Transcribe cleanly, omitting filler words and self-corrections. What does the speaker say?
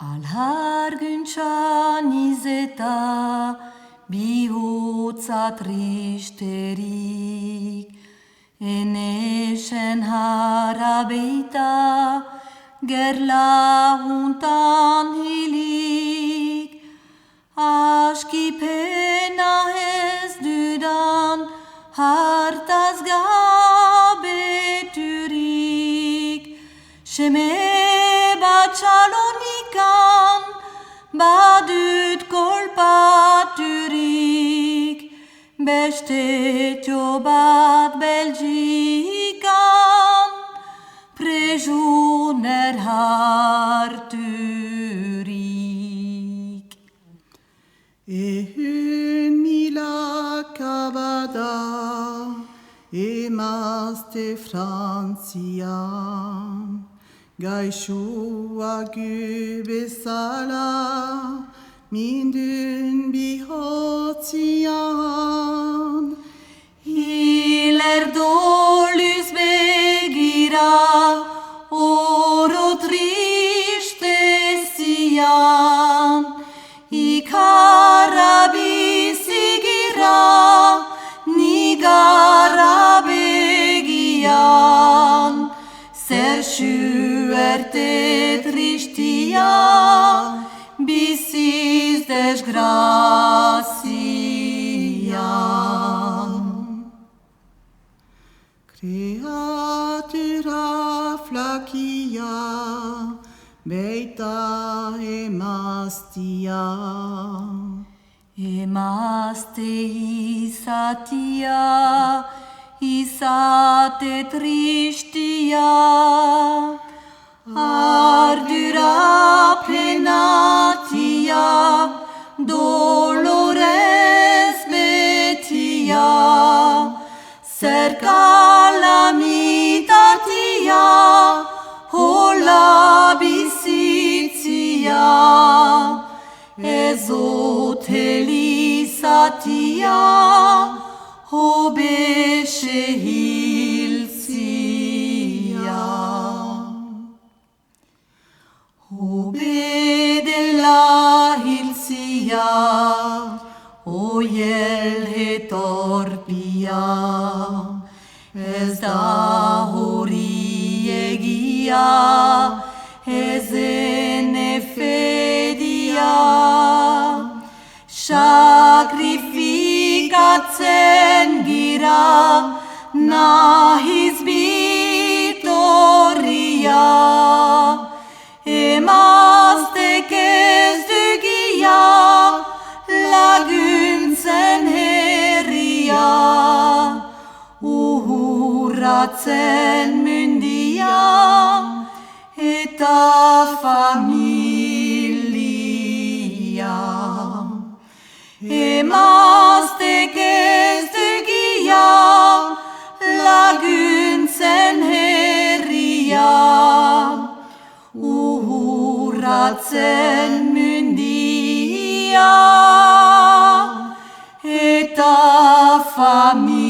Alharguntxan izeta bihotza tristerik, enesen harabeita gerla juntan hilik, askipena ez dudan hartaz gabeturik, seme bat Salonikan badut kolpaturik, beste tio bat Belgikan prejuner harturik. Ehun milakabada emazte Frantzian, gaixoa bezala mindun bihotzian. Hilerdoluz begira oro triste zian, ikarra bizigira nigarra begian, zer suerte tristia biziz desgrazian. Kreatura flakia beita emaztia, emazte izatia, izate tristia, ardura plenatia, dolorez betia, zer kalamitatia, hola bizitzia, ezotelizatia, hobexe hiltzia. Hobedela hiltzia, oiel etorpia, ez da hori egia, ez enefedia, sakrifikatzen gira, nahiz bitorria, emaztek ez dugia, laguntzen herria, uhurratzen mundia, eta familia. Emaztek ez dugia, laguntzen herria, uhurratzen mundia, eta familia.